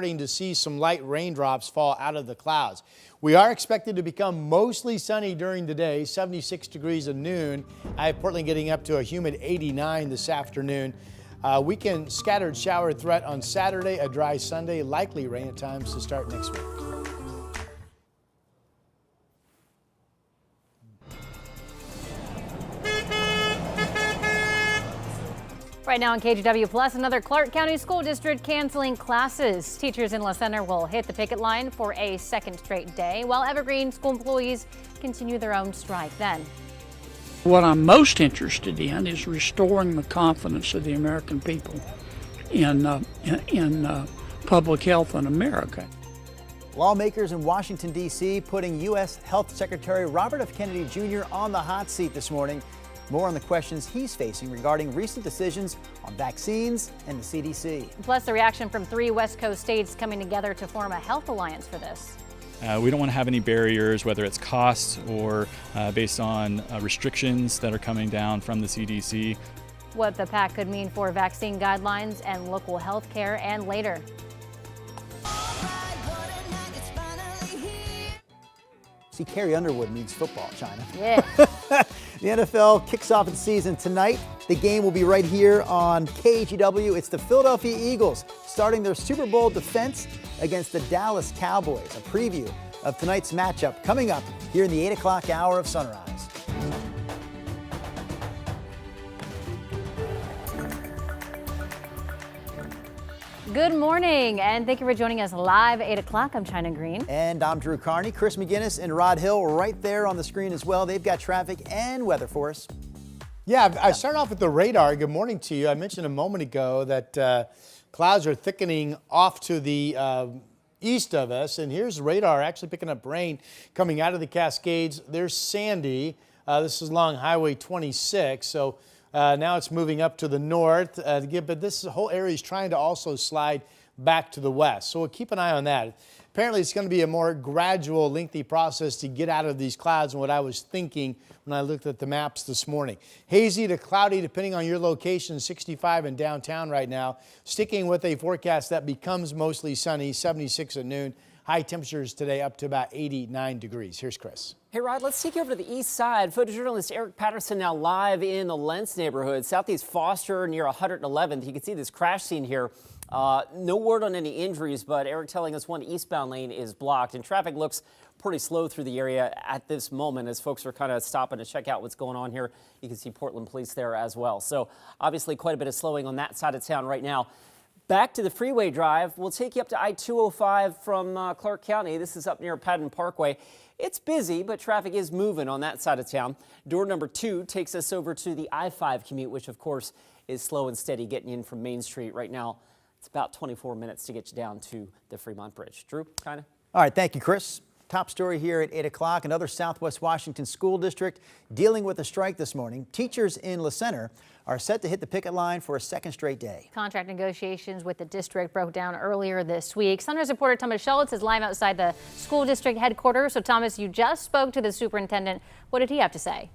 Starting to see some light raindrops fall out of the clouds. We are expected to become mostly sunny during the day, 76 degrees at noon. I have Portland getting up to a humid 89 this afternoon. Weekend scattered shower threat on Saturday, a dry Sunday, likely rain at times to start next week. Right now on KGW Plus, another Clark County School District canceling classes. Teachers in La Center will hit the picket line for a second straight day, while Evergreen school employees continue their own strike then. What I'm most interested in is restoring the confidence of the American people in public health in America. Lawmakers in Washington, D.C. putting U.S. Health Secretary Robert F. Kennedy Jr. on the hot seat this morning. More on the questions he's facing regarding recent decisions on vaccines and the CDC. Plus, the reaction from 3 West Coast states coming together to form a health alliance for this. We don't want to have any barriers, whether it's costs or based on restrictions that are coming down from the CDC. What the pact could mean for vaccine guidelines and local health care, and later. See, Carrie Underwood needs football, China. Yeah. The NFL kicks off its season tonight. The game will be right here on KGW. It's the Philadelphia Eagles starting their Super Bowl defense against the Dallas Cowboys. A preview of tonight's matchup coming up here in the 8 o'clock hour of sunrise. Good morning, and thank you for joining us live 8 o'clock. I'm China Green. And I'm Drew Carney. Chris McGinnis and Rod Hill right there on the screen as well. They've got traffic and weather for us. Yeah, I start off with the radar. Good morning to you. I mentioned a moment ago that clouds are thickening off to the east of us, and here's radar actually picking up rain coming out of the Cascades. There's Sandy. This is along Highway 26, so now it's moving up to the north, but this whole area is trying to also slide back to the west. So we'll keep an eye on that. Apparently, it's going to be a more gradual, lengthy process to get out of these clouds than what I was thinking when I looked at the maps this morning. Hazy to cloudy, depending on your location, 65 in downtown right now. Sticking with a forecast that becomes mostly sunny, 76 at noon. High temperatures today up to about 89 degrees. Here's Chris. Hey, Rod, let's take you over to the east side. Photojournalist Eric Patterson now live in the Lentz neighborhood, Southeast Foster near 111th. You can see this crash scene here. No word on any injuries, but Eric telling us one eastbound lane is blocked, and traffic looks pretty slow through the area at this moment as folks are kind of stopping to check out what's going on here. You can see Portland police there as well. So obviously quite a bit of slowing on that side of town right now. Back to the freeway drive. We'll take you up to I-205 from Clark County. This is up near Patton Parkway. It's busy, but traffic is moving on that side of town. Door number 2 takes us over to the I-5 commute, which of course is slow and steady getting in from Main Street right now. It's about 24 minutes to get you down to the Fremont Bridge. Drew, kind of. All right, thank you, Chris. Top story here at 8 o'clock. Another Southwest Washington school district dealing with a strike this morning. Teachers in La Center are set to hit the picket line for a second straight day. Contract negotiations with the district broke down earlier this week. Sunrise reporter Thomas Schultz is live outside the school district headquarters. So Thomas, you just spoke to the superintendent. What did he have to say?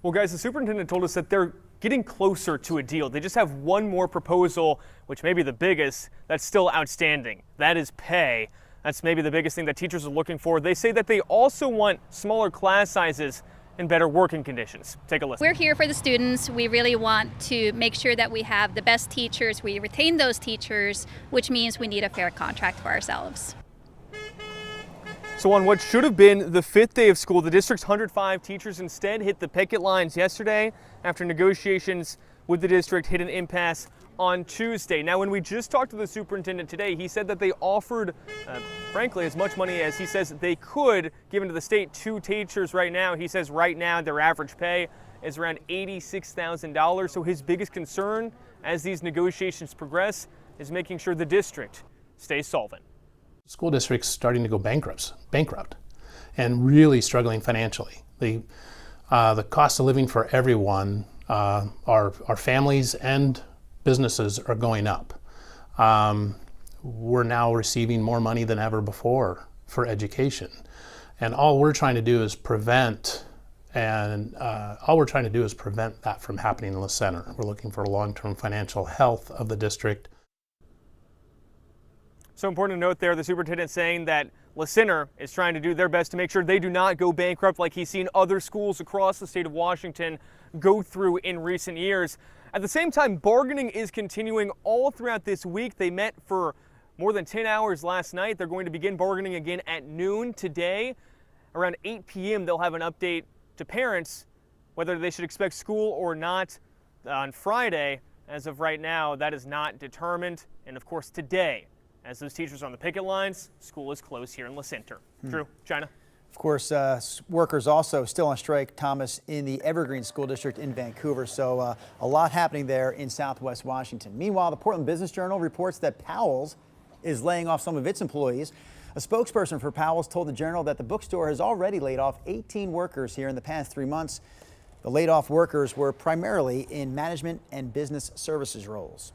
Well, guys, the superintendent told us that they're getting closer to a deal. They just have one more proposal, which may be the biggest, that's still outstanding. That is pay. That's maybe the biggest thing that teachers are looking for. They say that they also want smaller class sizes and better working conditions. Take a listen. We're here for the students. We really want to make sure that we have the best teachers. We retain those teachers, which means we need a fair contract for ourselves. So on what should have been the 5th day of school, the district's 105 teachers instead hit the picket lines yesterday after negotiations with the district hit an impasse on Tuesday. Now, when we just talked to the superintendent today, he said that they offered, frankly, as much money as he says they could, given to the state. 2 teachers right now. He says right now their average pay is around $86,000. So his biggest concern as these negotiations progress is making sure the district stays solvent. School districts starting to go bankrupt and really struggling financially. The cost of living for everyone, our families and businesses are going up. We're now receiving more money than ever before for education. And all we're trying to do is prevent that from happening in the center. We're looking for long-term financial health of the district. So important to note there, the superintendent saying that La Center is trying to do their best to make sure they do not go bankrupt like he's seen other schools across the state of Washington go through in recent years. At the same time, bargaining is continuing all throughout this week. They met for more than 10 hours last night. They're going to begin bargaining again at noon today. Around 8 p.m. they'll have an update to parents whether they should expect school or not on Friday. As of right now, that is not determined. And of course today, as those teachers are on the picket lines, school is closed here in La Center. Drew, China. Of course, workers also still on strike, Thomas, in the Evergreen School District in Vancouver. So a lot happening there in Southwest Washington. Meanwhile, the Portland Business Journal reports that Powell's is laying off some of its employees. A spokesperson for Powell's told the Journal that the bookstore has already laid off 18 workers here in the past 3 months. The laid off workers were primarily in management and business services roles.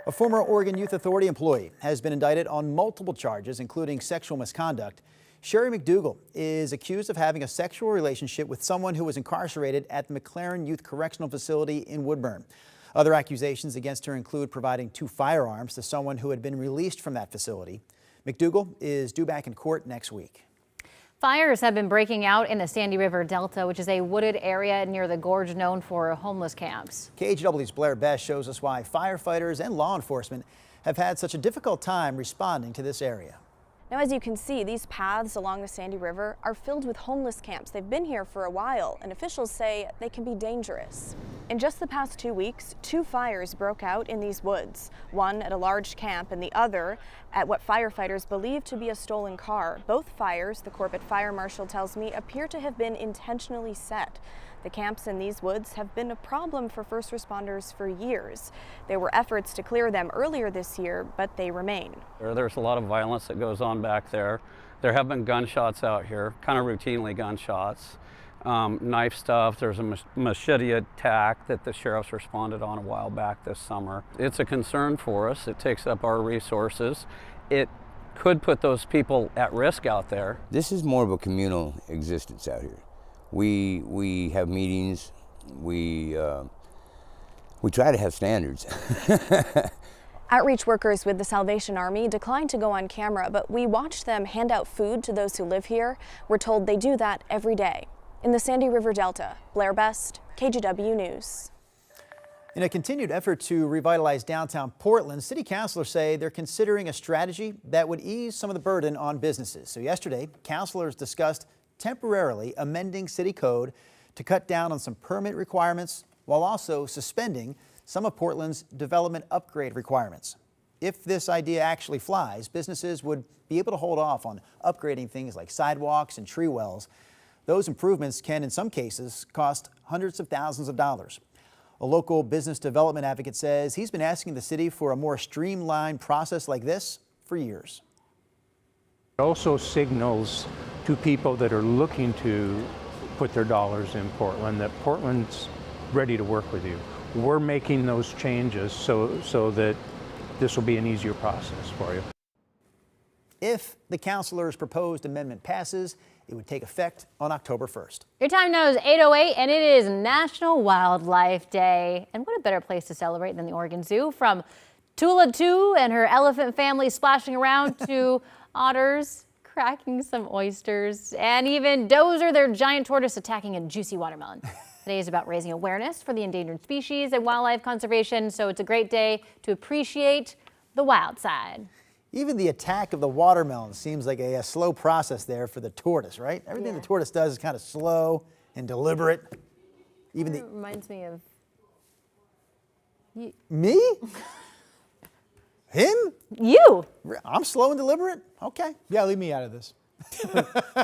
A former Oregon Youth Authority employee has been indicted on multiple charges, including sexual misconduct. Sherry McDougal is accused of having a sexual relationship with someone who was incarcerated at the McLaren Youth Correctional Facility in Woodburn. Other accusations against her include providing 2 firearms to someone who had been released from that facility. McDougal is due back in court next week. Fires have been breaking out in the Sandy River Delta, which is a wooded area near the gorge known for homeless camps. KGW's Blair Best shows us why firefighters and law enforcement have had such a difficult time responding to this area. Now, as you can see, these paths along the Sandy River are filled with homeless camps. They've been here for a while, and officials say they can be dangerous. In just the past 2 weeks, 2 fires broke out in these woods, one at a large camp and the other at what firefighters believe to be a stolen car. Both fires, the Corbett Fire Marshal tells me, appear to have been intentionally set. The camps in these woods have been a problem for first responders for years. There were efforts to clear them earlier this year, but they remain. There's a lot of violence that goes on back there. There have been gunshots out here, kind of routinely gunshots. Knife stuff. There's a machete attack that the sheriffs responded on a while back this summer. It's a concern for us. It takes up our resources. It could put those people at risk out there. This is more of a communal existence out here. We have meetings. We try to have standards. Outreach workers with the Salvation Army declined to go on camera, but we watched them hand out food to those who live here. We're told they do that every day. In the Sandy River Delta, Blair Best, KGW News. In a continued effort to revitalize downtown Portland, city councilors say they're considering a strategy that would ease some of the burden on businesses. So yesterday, councilors discussed temporarily amending city code to cut down on some permit requirements while also suspending some of Portland's development upgrade requirements. If this idea actually flies, businesses would be able to hold off on upgrading things like sidewalks and tree wells. Those improvements can, in some cases, cost hundreds of thousands of dollars. A local business development advocate says he's been asking the city for a more streamlined process like this for years. It also signals to people that are looking to put their dollars in Portland that Portland's ready to work with you. We're making those changes so that this will be an easier process for you. If the councilor's proposed amendment passes, it would take effect on October 1st. Your time now is 8:08 and it is National Wildlife Day. And what a better place to celebrate than the Oregon Zoo. From Tula 2 and her elephant family splashing around to otters cracking some oysters, and even Dozer, their giant tortoise, attacking a juicy watermelon. Today is about raising awareness for the endangered species and wildlife conservation, so it's a great day to appreciate the wild side. Even the attack of the watermelon seems like a slow process there for the tortoise, right? Everything the tortoise does is kind of slow and deliberate. Even it reminds me of you. Me? Him? You. I'm slow and deliberate? Okay. Yeah, leave me out of this.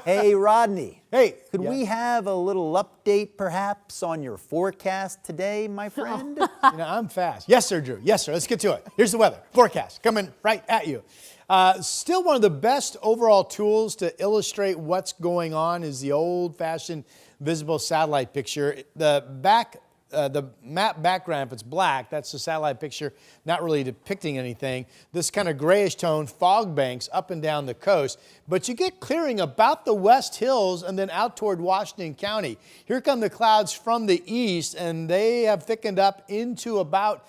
Hey, Rodney. Hey. Could we have a little update, perhaps, on your forecast today, my friend? You know, I'm fast. Yes, sir, Drew. Yes, sir. Let's get to it. Here's the weather forecast coming right at you. Still one of the best overall tools to illustrate what's going on is the old-fashioned visible satellite picture. The map background, if it's black, that's the satellite picture, not really depicting anything. This kind of grayish tone, fog banks up and down the coast. But you get clearing about the West Hills and then out toward Washington County. Here come the clouds from the east, and they have thickened up into about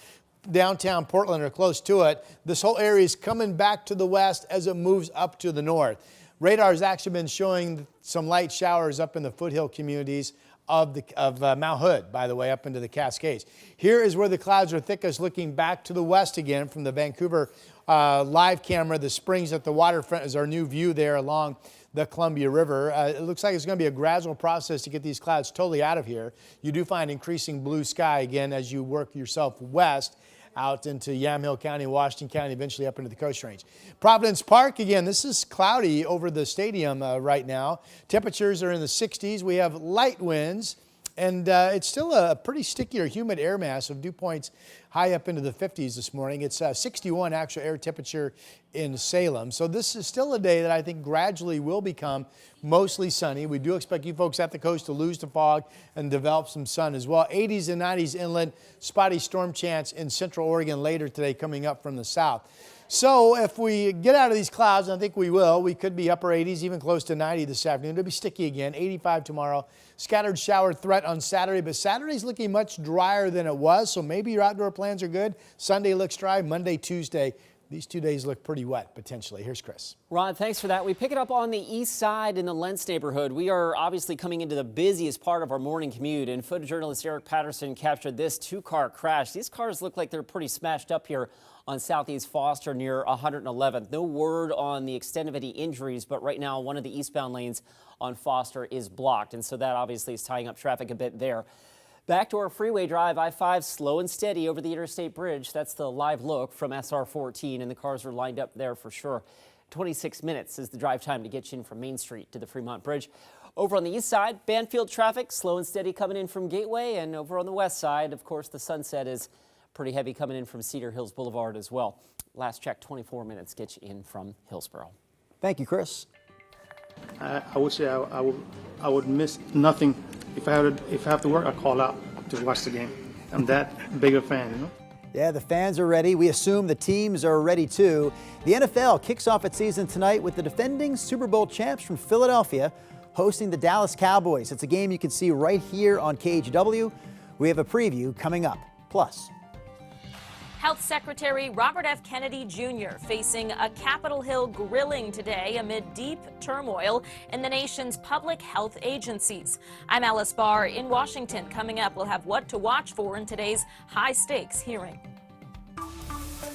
downtown Portland or close to it. This whole area is coming back to the west as it moves up to the north. Radar has actually been showing some light showers up in the foothill communities of Mount Hood, by the way, up into the Cascades. Here is where the clouds are thickest, looking back to the west again from the Vancouver live camera. The springs at the waterfront is our new view there along the Columbia River. It looks like it's going to be a gradual process to get these clouds totally out of here. You do find increasing blue sky again as you work yourself west out into Yamhill County, Washington County, eventually up into the Coast Range. Providence Park, again, this is cloudy over the stadium right now. Temperatures are in the 60s. We have light winds, and it's still a pretty sticky or humid air mass of dew points high up into the 50s this morning. It's 61 actual air temperature in Salem. So this is still a day that I think gradually will become mostly sunny. We do expect you folks at the coast to lose the fog and develop some sun as well. 80s and 90s inland, spotty storm chance in central Oregon later today coming up from the south. So if we get out of these clouds, and I think we will, we could be upper 80s, even close to 90 this afternoon. It'll be sticky again, 85 tomorrow. Scattered shower threat on Saturday, but Saturday's looking much drier than it was, so maybe your outdoor plans are good. Sunday looks dry, Monday, Tuesday. These 2 days look pretty wet, potentially. Here's Chris. Rod, thanks for that. We pick it up on the east side in the Lentz neighborhood. We are obviously coming into the busiest part of our morning commute, and photojournalist Eric Patterson captured this two-car crash. These cars look like they're pretty smashed up here on Southeast Foster near 111th. No word on the extent of any injuries, but right now one of the eastbound lanes on Foster is blocked, and so that obviously is tying up traffic a bit there. Back to our freeway drive, I-5 slow and steady over the Interstate Bridge. That's the live look from SR 14, and the cars are lined up there for sure. 26 minutes is the drive time to get you in from Main Street to the Fremont Bridge. Over on the east side, Banfield traffic slow and steady coming in from Gateway, and over on the west side, of course, the Sunset is pretty heavy coming in from Cedar Hills Boulevard as well. Last check, 24 minutes gets you in from Hillsborough. Thank you, Chris. I would say I would miss nothing. If I have to work, I call out to watch the game. I'm that big a fan, you know. Yeah, the fans are ready. We assume the teams are ready too. The NFL kicks off its season tonight with the defending Super Bowl champs from Philadelphia hosting the Dallas Cowboys. It's a game you can see right here on KGW. We have a preview coming up. Plus, Health Secretary Robert F. Kennedy Jr. facing a Capitol Hill grilling today amid deep turmoil in the nation's public health agencies. I'm Alice Barr in Washington. Coming up, we'll have what to watch for in today's high-stakes hearing.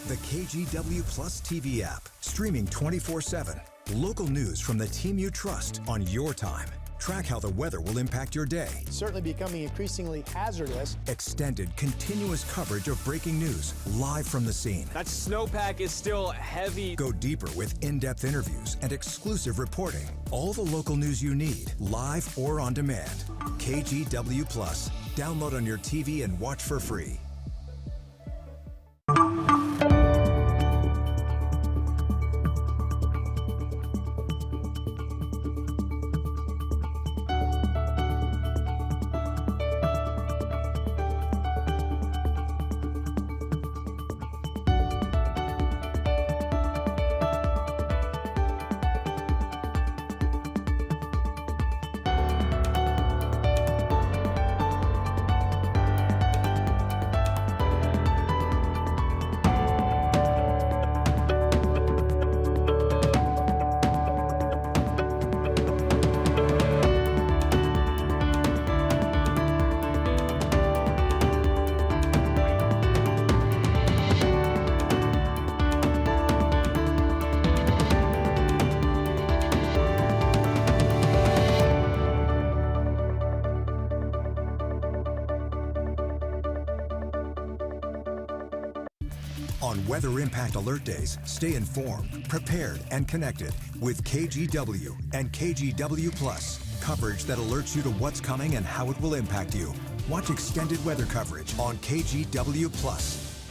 The KGW Plus TV app, streaming 24/7. Local news from the team you trust on your time. Track how the weather will impact your day. Certainly becoming increasingly hazardous. Extended, continuous coverage of breaking news, live from the scene. That snowpack is still heavy. Go deeper with in-depth interviews and exclusive reporting. All the local news you need, live or on demand. KGW Plus. Download on your TV and watch for free. On Weather Impact Alert Days, stay informed, prepared, and connected with KGW and KGW Plus. Coverage that alerts you to what's coming and how it will impact you. Watch extended weather coverage on KGW Plus.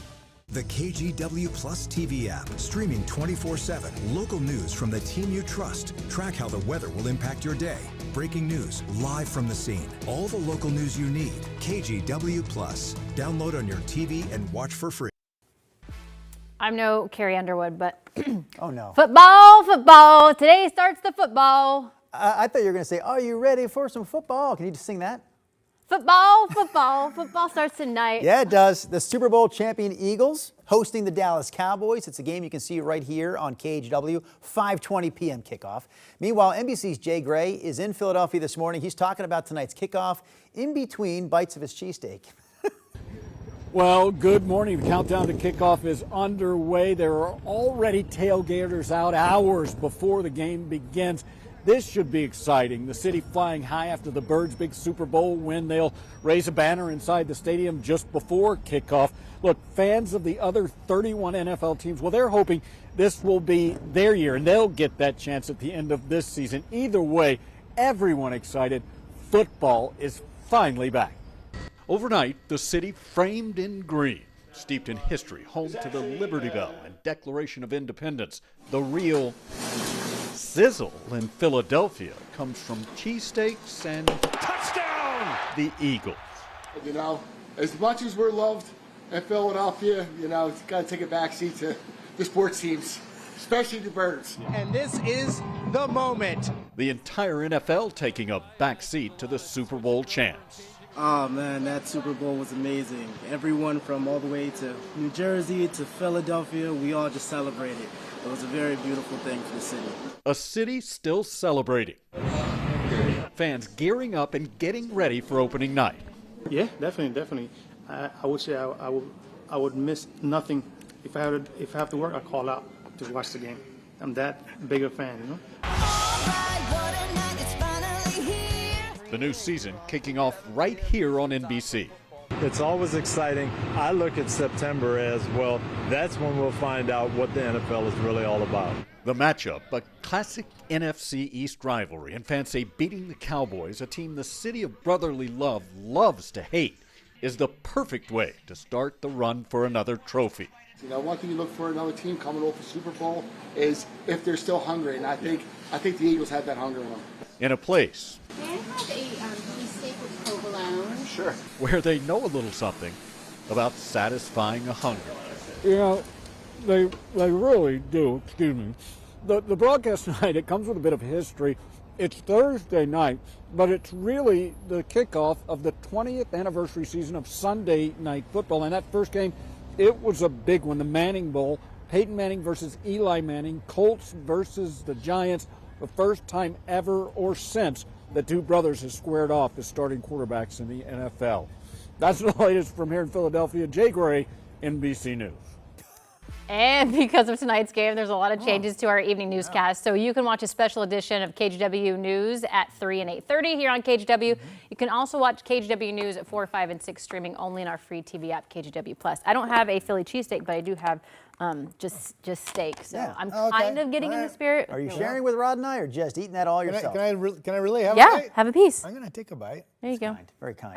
The KGW Plus TV app, streaming 24/7. Local news from the team you trust. Track how the weather will impact your day. Breaking news, live from the scene. All the local news you need. KGW Plus. Download on your TV and watch for free. I'm no Carrie Underwood, but oh no. Football. Today starts the football. I thought you were going to say, are you ready for some football? Can you just sing that? Football starts tonight. Yeah, it does. The Super Bowl champion Eagles hosting the Dallas Cowboys. It's a game you can see right here on KGW, 5:20 p.m. kickoff. Meanwhile, NBC's Jay Gray is in Philadelphia this morning. He's talking about tonight's kickoff in between bites of his cheesesteak. Well, good morning. The countdown to kickoff is underway. There are already tailgaters out hours before the game begins. This should be exciting. The city flying high after the Birds' big Super Bowl win. They'll raise a banner inside the stadium just before kickoff. Look, fans of the other 31 NFL teams, well, they're hoping this will be their year, and they'll get that chance at the end of this season. Either way, everyone excited. Football is finally back. Overnight, the city framed in green, steeped in history, home to the Liberty Bell and Declaration of Independence. The real sizzle in Philadelphia comes from cheesesteaks and touchdown, the Eagles. You know, as much as we're loved in Philadelphia, you know, it's got to take a backseat to the sports teams, especially the Birds. And this is the moment. The entire NFL taking a backseat to the Super Bowl champs. Oh man, that Super Bowl was amazing. Everyone from all the way to New Jersey to Philadelphia, we all just celebrated. It was a very beautiful thing for the city. A city still celebrating. Fans gearing up and getting ready for opening night. Yeah, definitely. I would say I would miss nothing. If I have to work, I call out to watch the game. I'm that big a fan, you know. The new season kicking off right here on NBC. It's always exciting. I look at September as, well, that's when we'll find out what the NFL is really all about. The matchup, a classic NFC East rivalry, and fans say beating the Cowboys, a team the city of brotherly love loves to hate, is the perfect way to start the run for another trophy. You know, one thing you look for another team coming off the Super Bowl is if they're still hungry, and I think the Eagles had that hunger in them. In a place Can I have a beefsteak with provolone? Sure. where they know a little something about satisfying a hunger. You know, they really do. Excuse me. The broadcast tonight, it comes with a bit of history. It's Thursday night, but it's really the kickoff of the 20th anniversary season of Sunday Night Football. And that first game, it was a big one, the Manning Bowl. Peyton Manning versus Eli Manning, Colts versus the Giants. The first time ever or since the two brothers have squared off as starting quarterbacks in the NFL. That's the latest from here in Philadelphia. Jay Gray, NBC News. And because of tonight's game, there's a lot of changes to our evening newscast. So you can watch a special edition of KGW News at 3 and 8:30 here on KGW. You can also watch KGW News at 4, 5, and 6 streaming only in our free TV app, KGW Plus. I don't have a Philly cheesesteak, but I do have just steak. So Yeah. I'm kind of getting in the spirit. Are you sharing with Rod and I, or just eating that all yourself? Can I really have a Yeah, bite? have a piece. I'm going to take a bite. There you go. Very kind.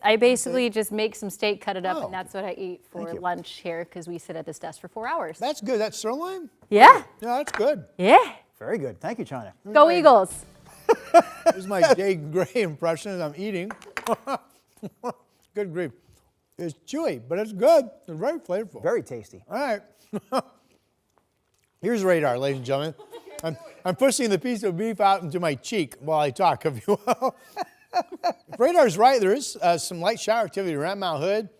I basically just make some steak, cut it up, Oh. and that's what I eat for Thank you. lunch here because we sit at this desk for 4 hours. That's good. That's sirloin? Yeah. Yeah, that's good. Yeah. Very good. Thank you, China. Go Eagles. This is my Jay Gray impression as I'm eating. Good grief. It's chewy, but it's good. It's very flavorful. Very tasty. All right. Here's radar, ladies and gentlemen. I'm pushing the piece of beef out into my cheek while I talk, if you will. If radar's right, there is some light shower activity around Mount Hood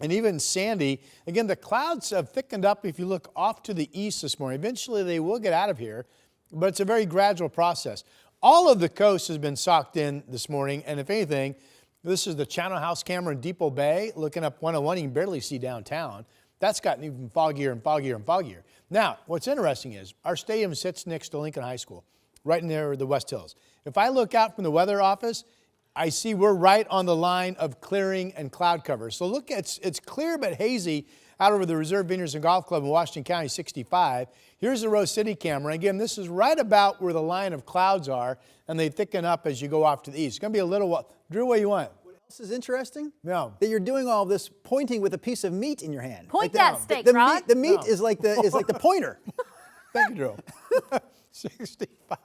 and even Sandy. Again, the clouds have thickened up if you look off to the east this morning. Eventually, they will get out of here, but it's a very gradual process. All of the coast has been socked in this morning, and if anything, this is the Channel House camera in Depot Bay. Looking up 101, you can barely see downtown. That's gotten even foggier and foggier and foggier. Now, what's interesting is our stadium sits next to Lincoln High School, right near the West Hills. If I look out from the weather office, I see we're right on the line of clearing and cloud cover. So look, it's clear but hazy out over the Reserve Vineyards and Golf Club in Washington County 65. Here's the Rose City camera. Again, this is right about where the line of clouds are, and they thicken up as you go off to the east. It's going to be a little while. Drew, what do you want? This is interesting. No. That you're doing all this pointing with a piece of meat in your hand. Point that steak, the Rod. meat, the meat is like the pointer. Thank you, Drew. 65.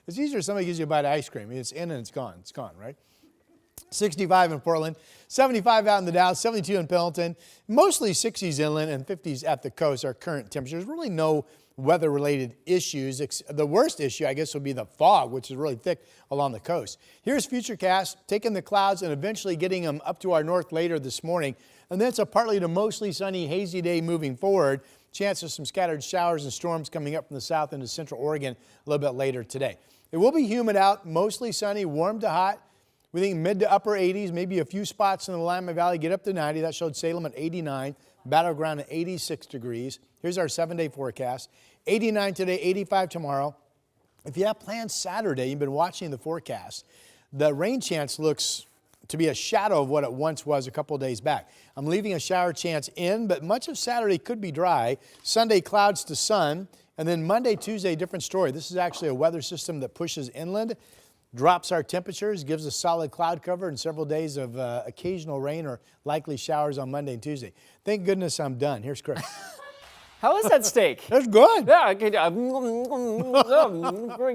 It's easier if somebody gives you a bite of ice cream. It's in and it's gone. It's gone, right? 65 in Portland, 75 out in the Dalles, 72 in Pendleton, mostly 60s inland and 50s at the coast are current temperatures. Really no weather-related issues. The worst issue, I guess, would be the fog, which is really thick along the coast. Here's Futurecast, taking the clouds and eventually getting them up to our north later this morning. And then it's a partly to mostly sunny, hazy day moving forward. Chance of some scattered showers and storms coming up from the south into central Oregon a little bit later today. It will be humid out, mostly sunny, warm to hot. We think mid to upper 80s, maybe a few spots in the Willamette Valley get up to 90. That showed Salem at 89, Battleground at 86 degrees. Here's our 7-day forecast. 89 today, 85 tomorrow. If you have plans Saturday, you've been watching the forecast, the rain chance looks to be a shadow of what it once was a couple of days back. I'm leaving a shower chance in, but much of Saturday could be dry. Sunday, clouds to sun. And then Monday, Tuesday, different story. This is actually a weather system that pushes inland, drops our temperatures, gives us solid cloud cover, and several days of occasional rain or likely showers on Monday and Tuesday. Thank goodness I'm done. Here's Chris. How is that steak? That's good. Yeah, okay. Pretty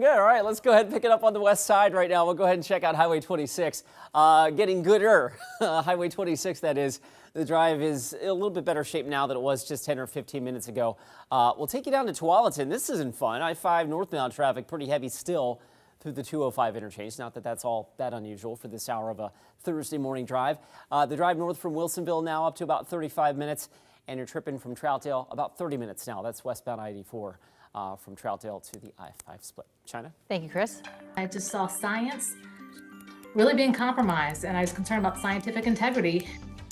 good. All right, let's go ahead and pick it up on the west side right now. We'll go ahead and check out Highway 26. Getting gooder. Highway 26, that is. The drive is a little bit better shape now than it was just 10 or 15 minutes ago. We'll take you down to Tualatin. This isn't fun. I-5 northbound traffic pretty heavy still through the 205 interchange. Not that that's all that unusual for this hour of a Thursday morning drive. The drive north from Wilsonville now up to about 35 minutes. And you're tripping from Troutdale about 30 minutes now. That's westbound I-84 from Troutdale to the I-5 split. China? Thank you, Chris. I just saw science really being compromised, and I was concerned about scientific integrity.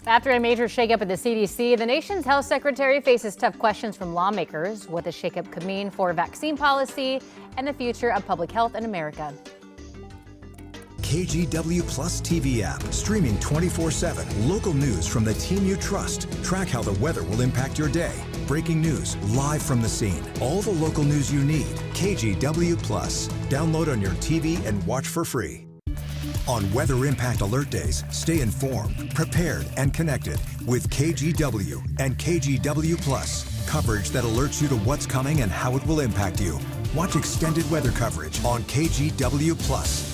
After a major shakeup at the CDC, the nation's health secretary faces tough questions from lawmakers. What the shakeup could mean for vaccine policy and the future of public health in America. KGW Plus TV app, streaming 24/7. Local news from the team you trust. Track how the weather will impact your day. Breaking news live from the scene. All the local news you need. KGW Plus. Download on your TV and watch for free. On Weather Impact Alert Days, stay informed, prepared, and connected with KGW and KGW Plus. Coverage that alerts you to what's coming and how it will impact you. Watch extended weather coverage on KGW Plus.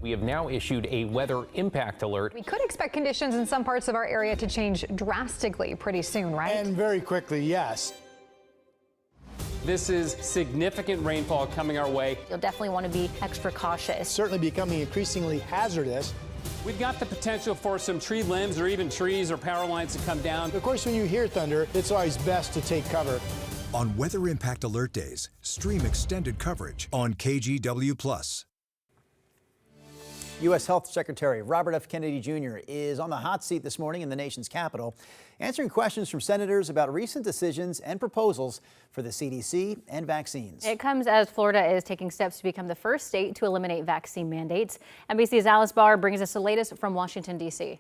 We have now issued a weather impact alert. We could expect conditions in some parts of our area to change drastically pretty soon, right? And very quickly, yes. This is significant rainfall coming our way. You'll definitely want to be extra cautious. Certainly becoming increasingly hazardous. We've got the potential for some tree limbs or even trees or power lines to come down. Of course, when you hear thunder, it's always best to take cover. On Weather Impact Alert Days, stream extended coverage on KGW Plus. U.S. Health Secretary Robert F. Kennedy Jr. is on the hot seat this morning in the nation's capital, answering questions from senators about recent decisions and proposals for the CDC and vaccines. It comes as Florida is taking steps to become the first state to eliminate vaccine mandates. NBC's Alice Barr brings us the latest from Washington, D.C.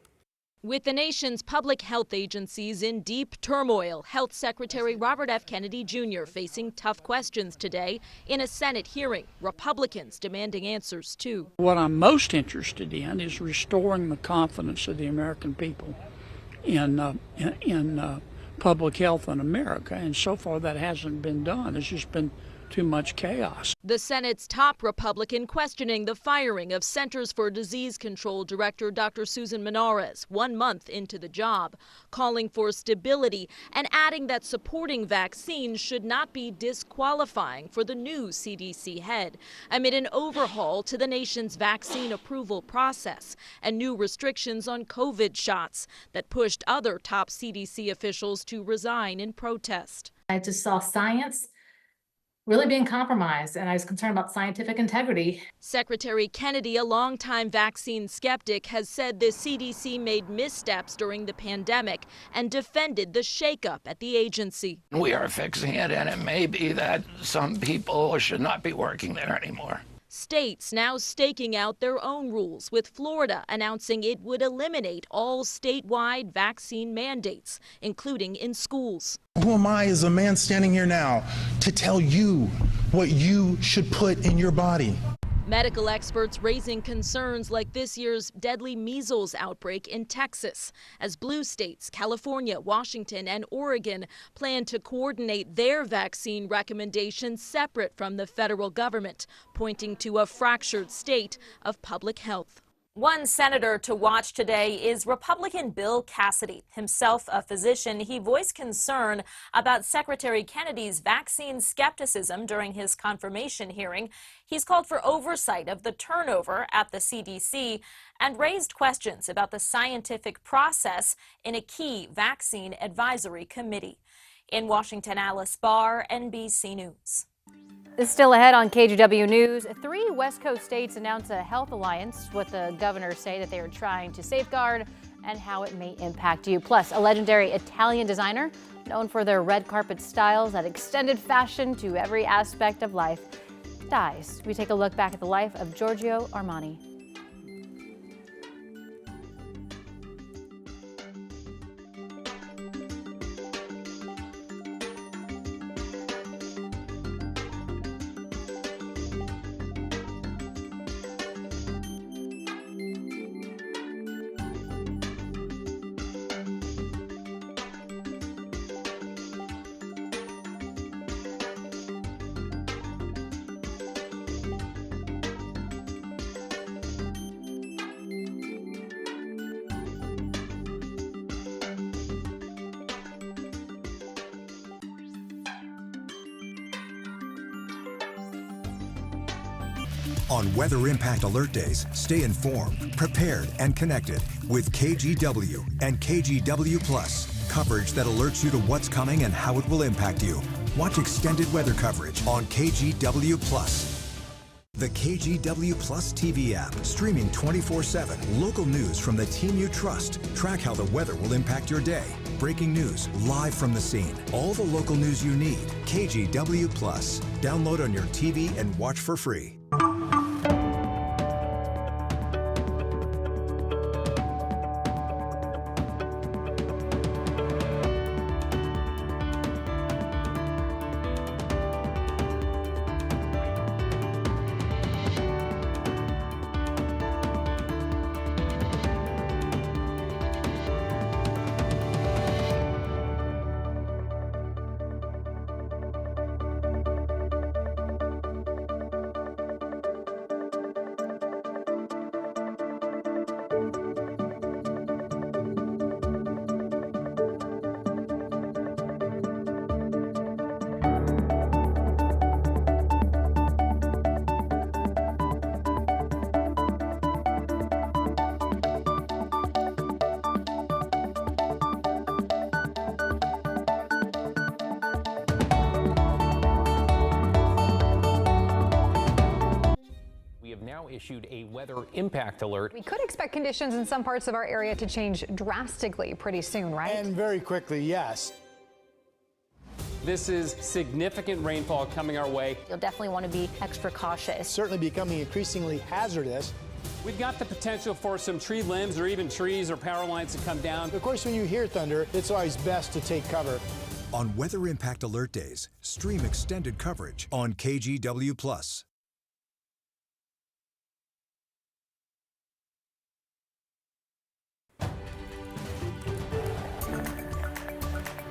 With the nation's public health agencies in deep turmoil, Health Secretary Robert F. Kennedy Jr. facing tough questions today in a Senate hearing. Republicans demanding answers, too. What I'm most interested in is restoring the confidence of the American people in public health in America. And so far that hasn't been done. There's just been too much chaos. The Senate's top Republican questioning the firing of Centers for Disease Control Director Dr. Susan Menares 1 month into the job, calling for stability and adding that supporting vaccines should not be disqualifying for the new CDC head amid an overhaul to the nation's vaccine approval process and new restrictions on COVID shots that pushed other top CDC officials to resign in protest. I just saw science really being compromised, and I was concerned about scientific integrity. Secretary Kennedy, a longtime vaccine skeptic, has said the CDC made missteps during the pandemic and defended the shakeup at the agency. We are fixing it, and it may be that some people should not be working there anymore. States now staking out their own rules, with Florida announcing it would eliminate all statewide vaccine mandates, including in schools. Who am I as a man standing here now to tell you what you should put in your body? Medical experts raising concerns like this year's deadly measles outbreak in Texas, as blue states, California, Washington, and Oregon plan to coordinate their vaccine recommendations separate from the federal government, pointing to a fractured state of public health. One senator to watch today is Republican Bill Cassidy. Himself a physician, he voiced concern about Secretary Kennedy's vaccine skepticism during his confirmation hearing. He's called for oversight of the turnover at the CDC and raised questions about the scientific process in a key vaccine advisory committee. In Washington, Alice Barr, NBC News. Still ahead on KGW News, 3 West Coast states announce a health alliance, what the governors say that they are trying to safeguard and how it may impact you. Plus, a legendary Italian designer known for their red carpet styles that extended fashion to every aspect of life dies. We take a look back at the life of Giorgio Armani. On Weather Impact Alert Days, stay informed, prepared, and connected with KGW and KGW Plus. Coverage that alerts you to what's coming and how it will impact you. Watch extended weather coverage on KGW Plus. The KGW Plus TV app, streaming 24/7. Local news from the team you trust. Track how the weather will impact your day. Breaking news, live from the scene. All the local news you need. KGW Plus. Download on your TV and watch for free. Issued a weather impact alert. We could expect conditions in some parts of our area to change drastically pretty soon, right? And very quickly, yes. This is significant rainfall coming our way. You'll definitely want to be extra cautious. Certainly becoming increasingly hazardous. We've got the potential for some tree limbs or even trees or power lines to come down. Of course, when you hear thunder, it's always best to take cover. On Weather Impact Alert Days, stream extended coverage on KGW Plus.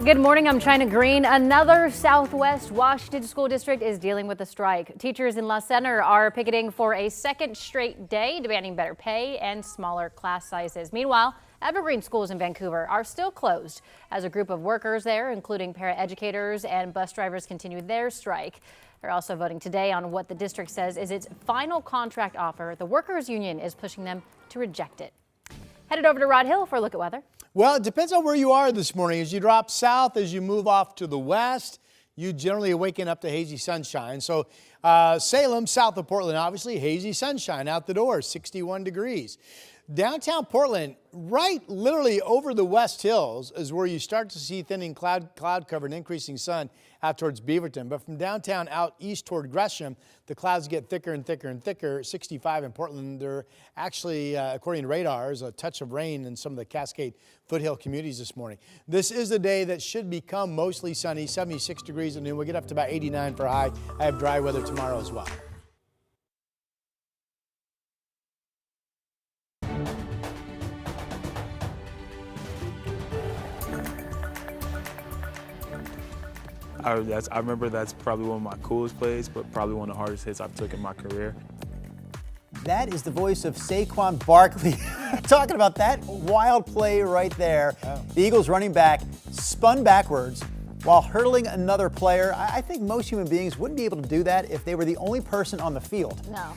Good morning, I'm China Green. Another Southwest Washington school district is dealing with a strike. Teachers in La Center are picketing for a second straight day, demanding better pay and smaller class sizes. Meanwhile, Evergreen schools in Vancouver are still closed as a group of workers there, including paraeducators and bus drivers, continue their strike. They're also voting today on what the district says is its final contract offer. The workers' union is pushing them to reject it. Headed over to Rod Hill for a look at weather. Well, it depends on where you are this morning. As you drop south, as you move off to the west, you generally awaken up to hazy sunshine. So Salem, south of Portland, obviously hazy sunshine out the door, 61 degrees. Downtown Portland, right literally over the West Hills, is where you start to see thinning cloud cover and increasing sun out towards Beaverton. But from downtown out east toward Gresham, the clouds get thicker and thicker and thicker. 65 in Portland. There actually, according to radar, is a touch of rain in some of the Cascade foothill communities this morning. This is a day that should become mostly sunny, 76 degrees at noon. We'll get up to about 89 for a high. I have dry weather tomorrow as well. I remember that's probably one of my coolest plays, but probably one of the hardest hits I've took in my career. That is the voice of Saquon Barkley talking about that wild play right there. Oh. The Eagles running back spun backwards while hurdling another player. I think most human beings wouldn't be able to do that if they were the only person on the field. No.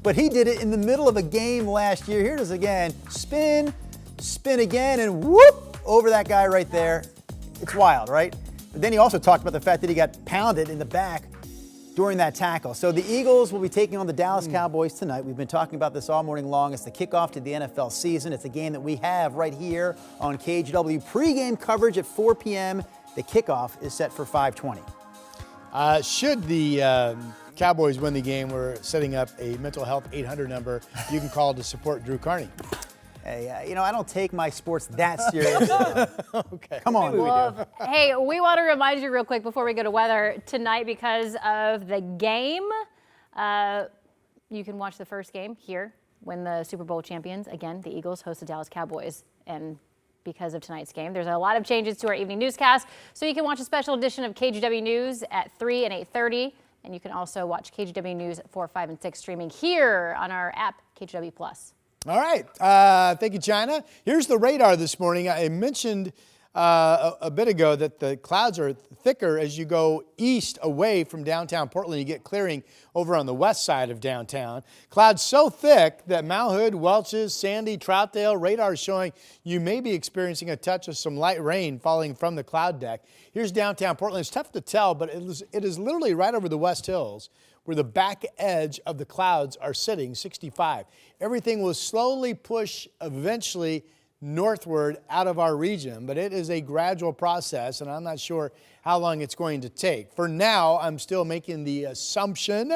But he did it in the middle of a game last year. Here it is again. Spin, spin again, and whoop, over that guy right there. It's wild, right? But then he also talked about the fact that he got pounded in the back during that tackle. So the Eagles will be taking on the Dallas Cowboys tonight. We've been talking about this all morning long. It's the kickoff to the NFL season. It's a game that we have right here on KGW. Pre-game coverage at 4 p.m. The kickoff is set for 5:20. Should the Cowboys win the game, we're setting up a mental health 800 number you can call to support Drew Carney. Hey, I don't take my sports that seriously. Okay. Come on. Well, hey, we want to remind you real quick before we go to weather tonight, because of the game, you can watch the first game here when the Super Bowl champions, again, the Eagles, host the Dallas Cowboys. And because of tonight's game, there's a lot of changes to our evening newscast. So you can watch a special edition of KGW News at 3 and 8:30. And you can also watch KGW News at 4, 5, and 6 streaming here on our app, KGW Plus. All right. Thank you, China. Here's the radar this morning. I mentioned a bit ago that the clouds are thicker as you go east away from downtown Portland. You get clearing over on the west side of downtown. Clouds so thick that Mount Hood, Welch's, Sandy, Troutdale, radar is showing you may be experiencing a touch of some light rain falling from the cloud deck. Here's downtown Portland. It's tough to tell, but it is literally right over the West Hills, where the back edge of the clouds are sitting, 65. Everything will slowly push eventually northward out of our region, but it is a gradual process, and I'm not sure how long it's going to take. For now, I'm still making the assumption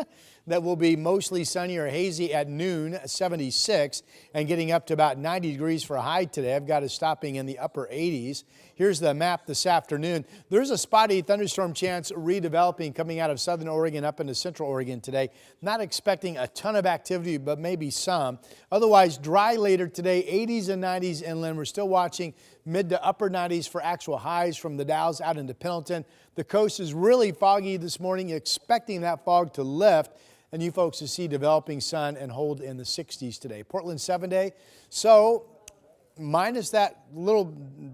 that will be mostly sunny or hazy at noon, 76, and getting up to about 90 degrees for a high today. I've got it stopping in the upper 80s. Here's the map this afternoon. There's a spotty thunderstorm chance redeveloping coming out of southern Oregon up into central Oregon today. Not expecting a ton of activity, but maybe some. Otherwise, dry later today, 80s and 90s inland. We're still watching mid to upper 90s for actual highs from the Dalles out into Pendleton. The coast is really foggy this morning, expecting that fog to lift and you folks to see developing sun and hold in the 60s today. Portland 7-day. So minus that little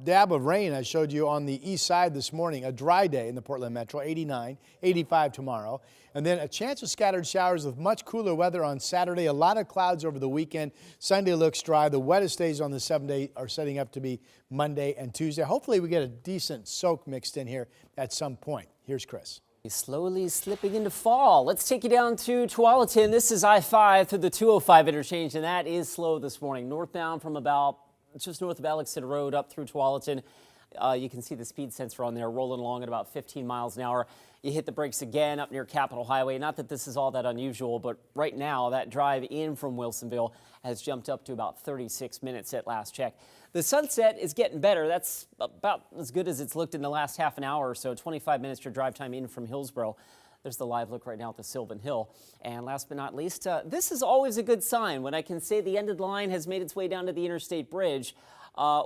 dab of rain I showed you on the east side this morning, a dry day in the Portland Metro, 89, 85 tomorrow. And then a chance of scattered showers with much cooler weather on Saturday. A lot of clouds over the weekend. Sunday looks dry. The wettest days on the 7-day are setting up to be Monday and Tuesday. Hopefully we get a decent soak mixed in here at some point. Here's Chris. Slowly slipping into fall. Let's take you down to Tualatin. This is I-5 through the 205 interchange, and that is slow this morning. Northbound from about just north of Alex City Road up through Tualatin. You can see the speed sensor on there rolling along at about 15 miles an hour. You hit the brakes again up near Capitol Highway. Not that this is all that unusual, but right now that drive in from Wilsonville has jumped up to about 36 minutes at last check. The sunset is getting better. That's about as good as it's looked in the last half an hour or so. 25 minutes your drive time in from Hillsborough. There's the live look right now at the Sylvan Hill. And last but not least, this is always a good sign when I can say the ended line has made its way down to the Interstate Bridge.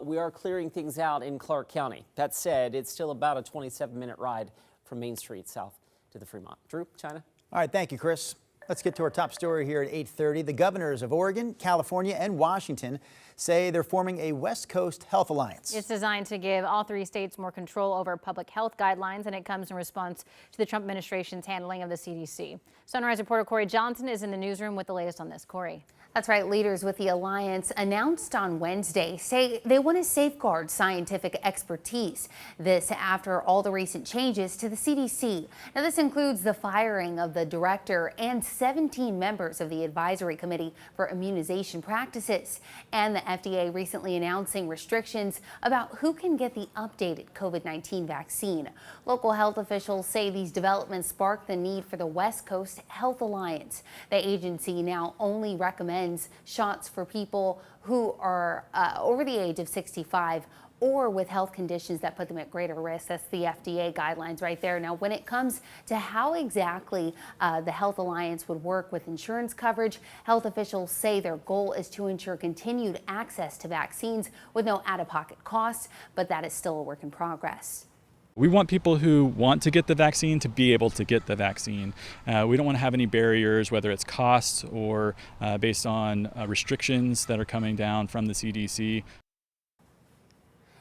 We are clearing things out in Clark County. That said, it's still about a 27-minute ride from Main Street south to the Fremont. Drew, China? All right, thank you, Chris. Let's get to our top story here at 8:30. The governors of Oregon, California, and Washington say they're forming a West Coast Health Alliance. It's designed to give all 3 states more control over public health guidelines, and it comes in response to the Trump administration's handling of the CDC. Sunrise reporter Corey Johnson is in the newsroom with the latest on this. Corey. That's right. Leaders with the alliance announced on Wednesday say they want to safeguard scientific expertise. This after all the recent changes to the CDC. Now, this includes the firing of the director and 17 members of the advisory committee for immunization practices, and the FDA recently announcing restrictions about who can get the updated COVID-19 vaccine. Local health officials say these developments spark the need for the West Coast Health Alliance. The agency now only recommends shots for people who are over the age of 65 or with health conditions that put them at greater risk. That's the FDA guidelines right there. Now, when it comes to how exactly the Health Alliance would work with insurance coverage, health officials say their goal is to ensure continued access to vaccines with no out-of-pocket costs, but that is still a work in progress. We want people who want to get the vaccine to be able to get the vaccine. We don't want to have any barriers, whether it's costs or based on restrictions that are coming down from the CDC.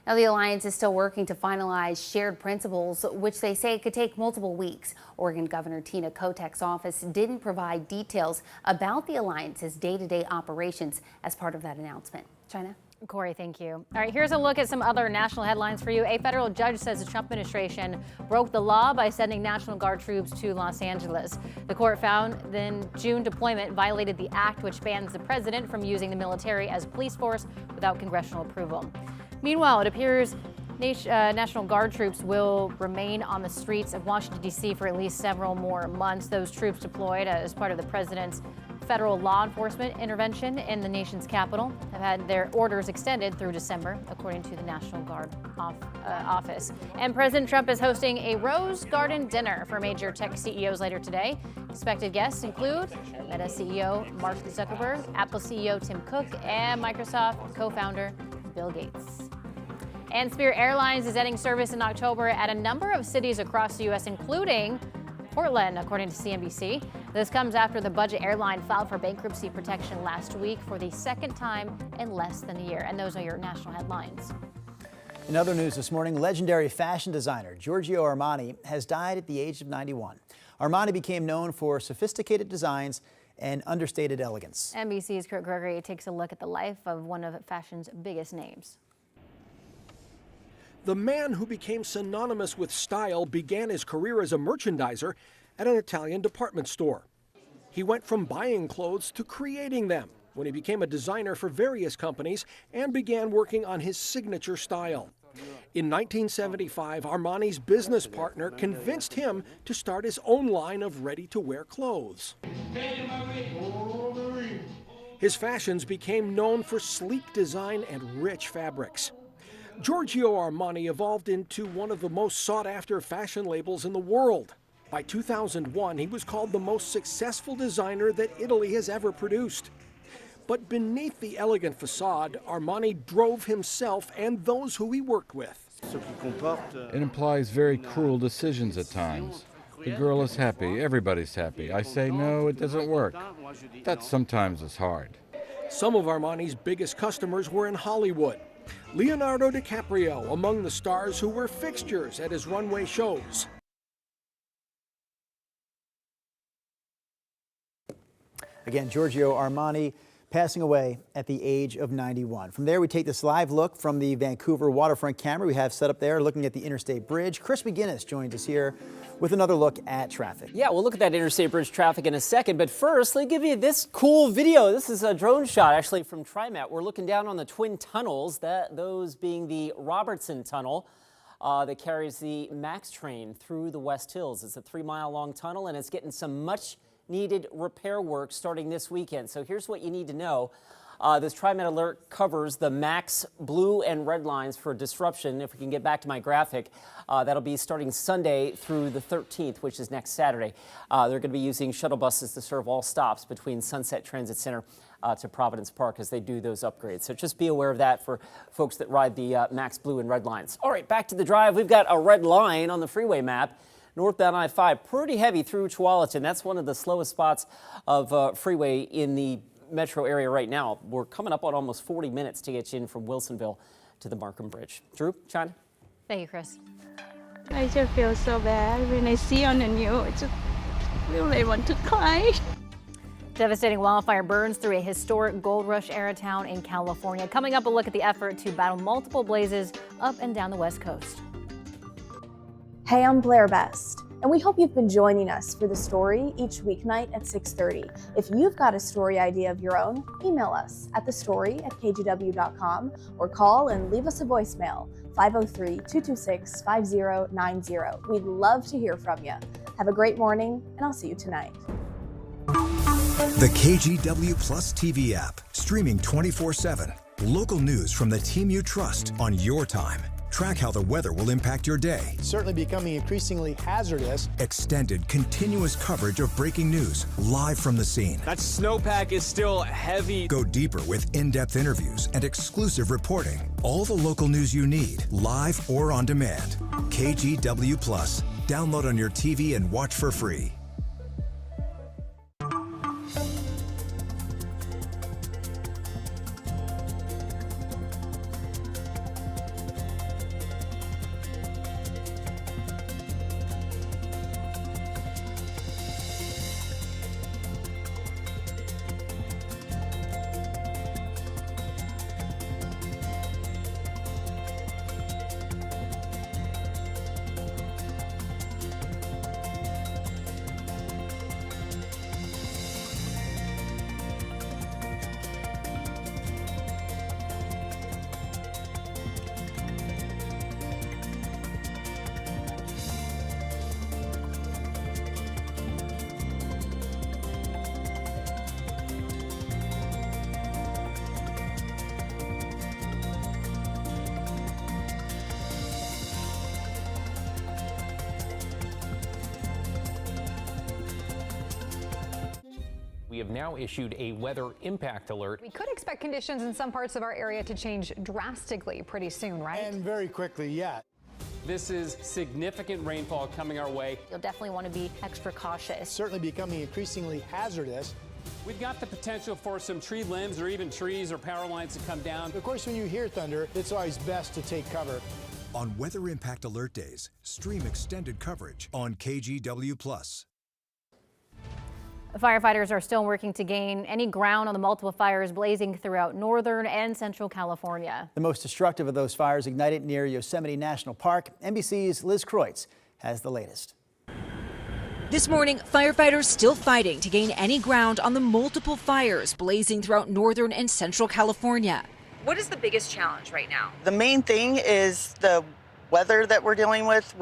Now, the alliance is still working to finalize shared principles, which they say could take multiple weeks. Oregon Governor Tina Kotek's office didn't provide details about the alliance's day-to-day operations as part of that announcement. China? Corey, thank you. All right, here's a look at some other national headlines for you. A federal judge says the Trump administration broke the law by sending National Guard troops to Los Angeles. The court found the June deployment violated the act which bans the president from using the military as a police force without congressional approval. Meanwhile, it appears National Guard troops will remain on the streets of Washington, D.C. for at least several more months. Those troops deployed as part of the president's federal law enforcement intervention in the nation's capital have had their orders extended through December, according to the National Guard office. And President Trump is hosting a Rose Garden dinner for major tech CEOs later today. Expected guests include Meta CEO Mark Zuckerberg, Apple CEO Tim Cook, and Microsoft co-founder Bill Gates. And Spirit Airlines is ending service in October at a number of cities across the U.S., including Portland, according to CNBC. This comes after the budget airline filed for bankruptcy protection last week for the second time in less than a year. And those are your national headlines. In other news this morning, legendary fashion designer Giorgio Armani has died at the age of 91. Armani became known for sophisticated designs and understated elegance. NBC's Kurt Gregory takes a look at the life of one of fashion's biggest names. The man who became synonymous with style began his career as a merchandiser at an Italian department store. He went from buying clothes to creating them when he became a designer for various companies and began working on his signature style. In 1975, Armani's business partner convinced him to start his own line of ready-to-wear clothes. His fashions became known for sleek design and rich fabrics. Giorgio Armani evolved into one of the most sought-after fashion labels in the world. By 2001, he was called the most successful designer that Italy has ever produced. But beneath the elegant facade, Armani drove himself and those who he worked with. It implies very cruel decisions at times. The girl is happy, everybody's happy. I say, no, it doesn't work. That sometimes is hard. Some of Armani's biggest customers were in Hollywood. Leonardo DiCaprio among the stars who were fixtures at his runway shows. Again, Giorgio Armani passing away at the age of 91. From there, we take this live look from the Vancouver waterfront camera we have set up there, looking at the Interstate Bridge. Chris McGinnis joins us here with another look at traffic. Yeah, we'll look at that Interstate Bridge traffic in a second, but first, let me give you this cool video. This is a drone shot, actually, from TriMet. We're looking down on the twin tunnels, those being the Robertson Tunnel that carries the MAX train through the West Hills. It's a 3-mile-long tunnel, and it's getting some much-needed repair work starting this weekend. So here's what you need to know. This TriMet alert covers the MAX blue and red lines for disruption. If we can get back to my graphic, that'll be starting Sunday through the 13th, which is next Saturday. They're going to be using shuttle buses to serve all stops between Sunset Transit Center to Providence Park as they do those upgrades. So just be aware of that for folks that ride the MAX blue and red lines. All right, back to the drive. We've got a red line on the freeway map. Northbound I-5, pretty heavy through Tualatin. That's one of the slowest spots of freeway in the metro area right now. We're coming up on almost 40 minutes to get you in from Wilsonville to the Markham Bridge. Drew, China. Thank you, Chris. I just feel so bad when I see on the news. I just really want to cry. Devastating wildfire burns through a historic gold rush era town in California. Coming up, a look at the effort to battle multiple blazes up and down the West Coast. Hey, I'm Blair Best, and we hope you've been joining us for The Story each weeknight at 6:30. If you've got a story idea of your own, email us at thestory@kgw.com or call and leave us a voicemail, 503-226-5090. We'd love to hear from you. Have a great morning, and I'll see you tonight. The KGW Plus TV app, streaming 24/7. Local news from the team you trust on your time. Track how the weather will impact your day. It's certainly becoming increasingly hazardous. Extended, continuous coverage of breaking news, live from the scene. That snowpack is still heavy. Go deeper with in-depth interviews and exclusive reporting. All the local news you need, live or on demand. KGW Plus. Download on your TV and watch for free. We have now issued a weather impact alert. We could expect conditions in some parts of our area to change drastically pretty soon, right? And very quickly, yeah. This is significant rainfall coming our way. You'll definitely want to be extra cautious. It's certainly becoming increasingly hazardous. We've got the potential for some tree limbs or even trees or power lines to come down. Of course, when you hear thunder, it's always best to take cover. On Weather Impact Alert Days, stream extended coverage on KGW Plus. Firefighters are still working to gain any ground on the multiple fires blazing throughout northern and central California. The most destructive of those fires ignited near Yosemite National Park. NBC's Liz Kreutz has the latest. This morning, firefighters still fighting to gain any ground on the multiple fires blazing throughout northern and central California. What is the biggest challenge right now? The main thing is the weather that we're dealing with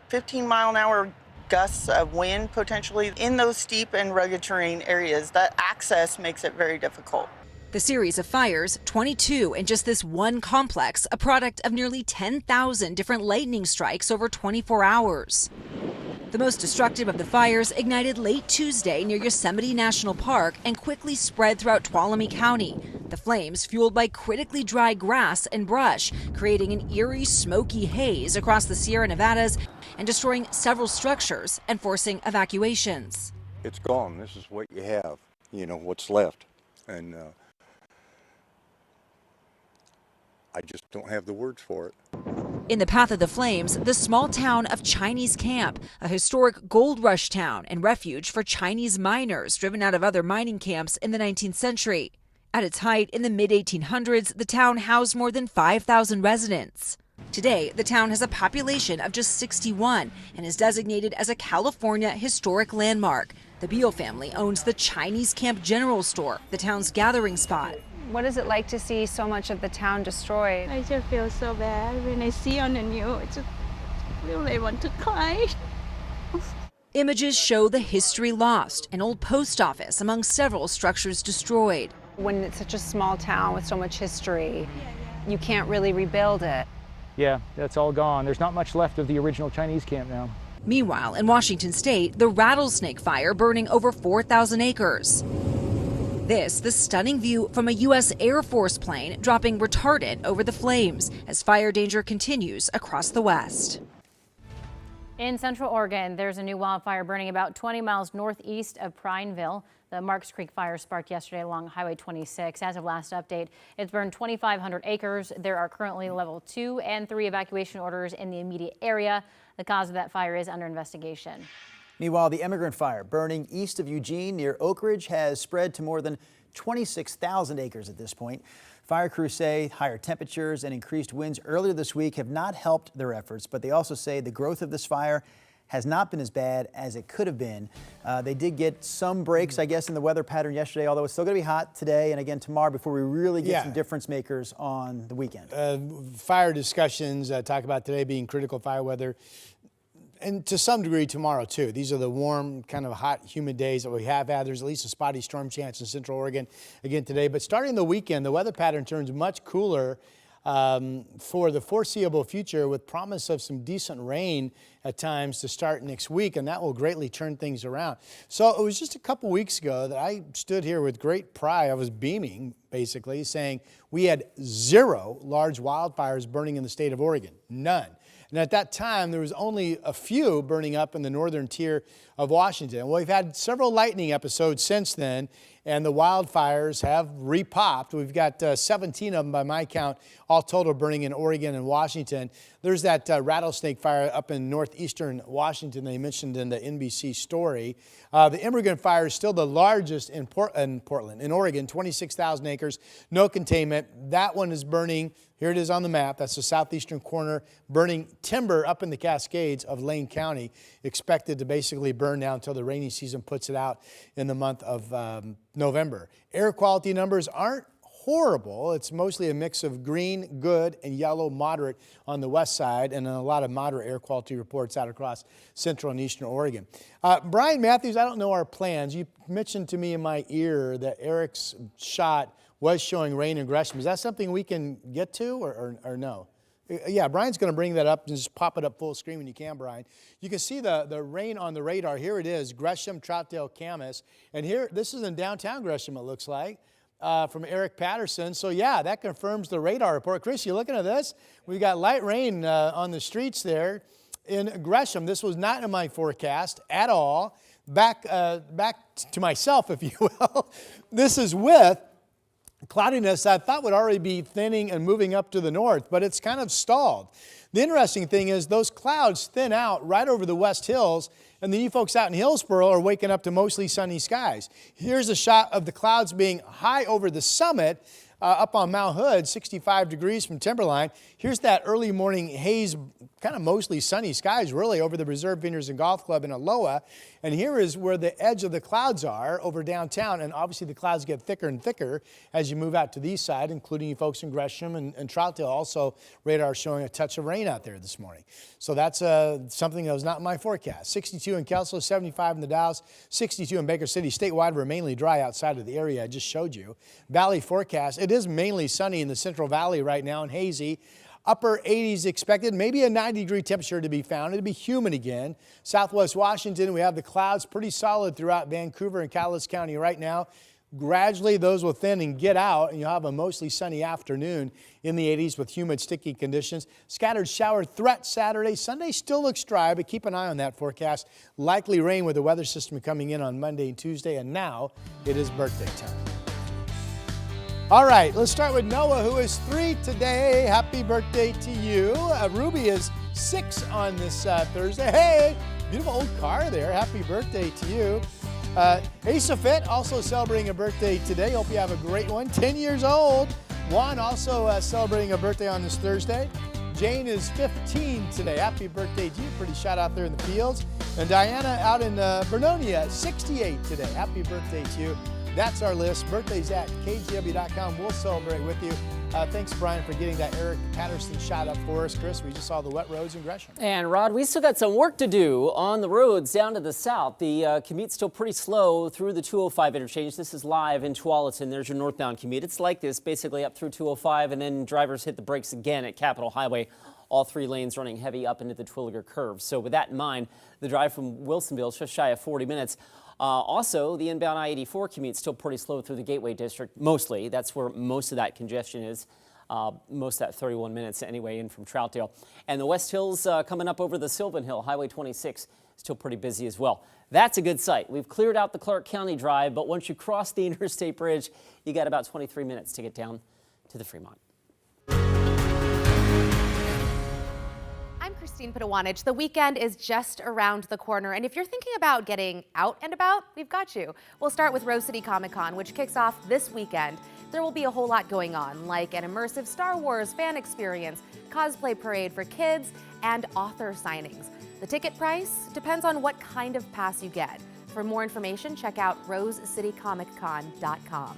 15-mile-an-hour gusts of wind potentially in those steep and rugged terrain areas. That access makes it very difficult. The series of fires, 22 in just this one complex, a product of nearly 10,000 different lightning strikes over 24 hours. The most destructive of the fires ignited late Tuesday near Yosemite National Park and quickly spread throughout Tuolumne County. The flames fueled by critically dry grass and brush, creating an eerie, smoky haze across the Sierra Nevadas and destroying several structures and forcing evacuations. It's gone. This is what you have, what's left. And I just don't have the words for it. In the path of the flames, the small town of Chinese Camp, a historic gold rush town and refuge for Chinese miners driven out of other mining camps in the 19th century. At its height in the mid-1800s, the town housed more than 5,000 residents. Today, the town has a population of just 61 and is designated as a California historic landmark. The Beal family owns the Chinese Camp General Store, the town's gathering spot. What is it like to see so much of the town destroyed? I just feel so bad when I see on the news. I just really want to cry. Images show the history lost, an old post office among several structures destroyed. When it's such a small town with so much history, you can't really rebuild it. Yeah, that's all gone. There's not much left of the original Chinese camp now. Meanwhile, in Washington state, the Rattlesnake Fire burning over 4,000 acres. This, the stunning view from a U.S. Air Force plane dropping retardant over the flames as fire danger continues across the West. In Central Oregon, there's a new wildfire burning about 20 miles northeast of Prineville. The Marks Creek fire sparked yesterday along Highway 26. As of last update, it's burned 2,500 acres. There are currently level 2 and 3 evacuation orders in the immediate area. The cause of that fire is under investigation. Meanwhile, the emigrant fire burning east of Eugene near Oak Ridge has spread to more than 26,000 acres at this point. Fire crews say higher temperatures and increased winds earlier this week have not helped their efforts, but they also say the growth of this fire has not been as bad as it could have been. They did get some breaks, I guess, in the weather pattern yesterday, although it's still going to be hot today and again tomorrow before we really get some difference makers on the weekend. Fire discussions talk about today being critical fire weather. And to some degree tomorrow, too. These are the warm, kind of hot, humid days that we have had. There's at least a spotty storm chance in Central Oregon again today. But starting the weekend, the weather pattern turns much cooler for the foreseeable future, with promise of some decent rain at times to start next week, and that will greatly turn things around. So it was just a couple weeks ago that I stood here with great pride. I was beaming, basically, saying we had 0 large wildfires burning in the state of Oregon. None. And at that time, there was only a few burning up in the northern tier of Washington. Well, we've had several lightning episodes since then, and the wildfires have repopped. We've got 17 of them by my count, all total burning in Oregon and Washington. There's that rattlesnake fire up in northeastern Washington they mentioned in the NBC story. The immigrant fire is still the largest in Portland, in Oregon, 26,000 acres, no containment. That one is burning. Here it is on the map. That's the southeastern corner, burning timber up in the Cascades of Lane County, expected to basically burn down until the rainy season puts it out in the month of November. Air quality numbers aren't horrible. It's mostly a mix of green, good, and yellow, moderate on the west side, and a lot of moderate air quality reports out across central and eastern Oregon. Brian Matthews, I don't know our plans. You mentioned to me in my ear that Eric's shot was showing rain in Gresham. Is that something we can get to or no? Yeah, Brian's going to bring that up and just pop it up full screen when you can, Brian. You can see the rain on the radar. Here it is, Gresham, Troutdale, Camas. And here, this is in downtown Gresham, it looks like, from Eric Patterson. So, yeah, that confirms the radar report. Chris, you looking at this? We've got light rain on the streets there in Gresham. This was not in my forecast at all. Back to myself, if you will. This is with cloudiness I thought would already be thinning and moving up to the north, but it's kind of stalled. The interesting thing is those clouds thin out right over the West Hills, and then you folks out in Hillsboro are waking up to mostly sunny skies. Here's a shot of the clouds being high over the summit up on Mount Hood, 65 degrees from Timberline. Here's that early morning haze, kind of mostly sunny skies really over the Reserve Vineyards and Golf Club in Aloha. And here is where the edge of the clouds are over downtown. And obviously the clouds get thicker and thicker as you move out to the east side, including you folks in Gresham and Troutdale. Also, radar showing a touch of rain out there this morning. So that's something that was not in my forecast. 62 in Kelso, 75 in the Dalles, 62 in Baker City. Statewide, we're mainly dry outside of the area I just showed you. Valley forecast, it is mainly sunny in the Central Valley right now and hazy. Upper 80s expected, maybe a 90-degree temperature to be found. It'll be humid again. Southwest Washington, we have the clouds pretty solid throughout Vancouver and Cowlitz County right now. Gradually, those will thin and get out, and you'll have a mostly sunny afternoon in the 80s with humid, sticky conditions. Scattered shower threat Saturday. Sunday still looks dry, but keep an eye on that forecast. Likely rain with the weather system coming in on Monday and Tuesday, and now it is birthday time. All right, let's start with Noah, who is 3 today. Happy birthday to you. Ruby is 6 on this Thursday. Hey, beautiful old car there. Happy birthday to you. Asa Fit also celebrating a birthday today. Hope you have a great one. 10 years old. Juan also celebrating a birthday on this Thursday. Jane is 15 today. Happy birthday to you. Pretty shot out there in the fields. And Diana out in Vernonia, 68 today. Happy birthday to you. That's our list. Birthdays at KGW.com. We'll celebrate with you. Thanks, Brian, for getting that Eric Patterson shot up for us. Chris, we just saw the wet roads in Gresham. And Rod, we still got some work to do on the roads down to the south. The commute's still pretty slow through the 205 interchange. This is live in Tualatin. There's your northbound commute. It's like this basically up through 205, and then drivers hit the brakes again at Capitol Highway. All 3 lanes running heavy up into the Twilliger curve. So with that in mind, the drive from Wilsonville is just shy of 40 minutes. Also, the inbound I-84 commute still pretty slow through the Gateway District, mostly. That's where most of that congestion is. most of that 31 minutes anyway in from Troutdale. And the West Hills coming up over the Sylvan Hill, Highway 26, still pretty busy as well. That's a good sight. We've cleared out the Clark County Drive, but once you cross the Interstate Bridge, you got about 23 minutes to get down to the Fremont. I'm Christine Pitawanich. The weekend is just around the corner, and if you're thinking about getting out and about, we've got you. We'll start with Rose City Comic Con, which kicks off this weekend. There will be a whole lot going on, like an immersive Star Wars fan experience, cosplay parade for kids, and author signings. The ticket price depends on what kind of pass you get. For more information, check out rosecitycomiccon.com.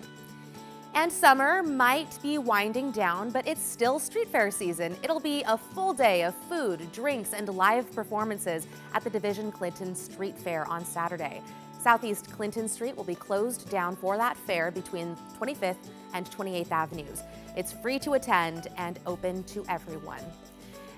And summer might be winding down, but it's still street fair season. It'll be a full day of food, drinks, and live performances at the Division Clinton Street Fair on Saturday. Southeast Clinton Street will be closed down for that fair between 25th and 28th Avenues. It's free to attend and open to everyone.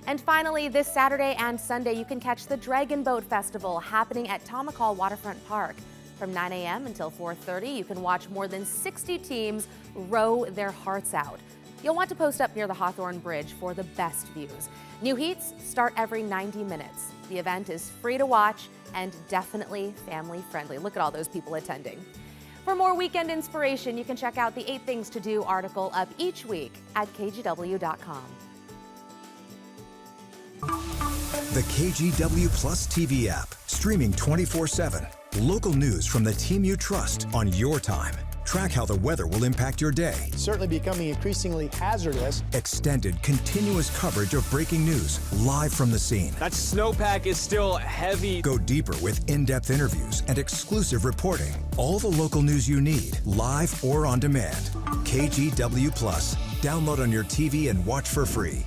And finally, this Saturday and Sunday, you can catch the Dragon Boat Festival happening at Tomahawk Waterfront Park. From 9 a.m. until 4:30, you can watch more than 60 teams row their hearts out. You'll want to post up near the Hawthorne Bridge for the best views. New heats start every 90 minutes. The event is free to watch and definitely family friendly. Look at all those people attending. For more weekend inspiration, you can check out the 8 Things to Do article up each week at kgw.com. The KGW Plus TV app, streaming 24/7. Local news from the team you trust on your time. Track how the weather will impact your day. Certainly becoming increasingly hazardous. Extended, continuous coverage of breaking news live from the scene. That snowpack is still heavy. Go deeper with in-depth interviews and exclusive reporting. All the local news you need, live or on demand. KGW Plus. Download on your TV and watch for free.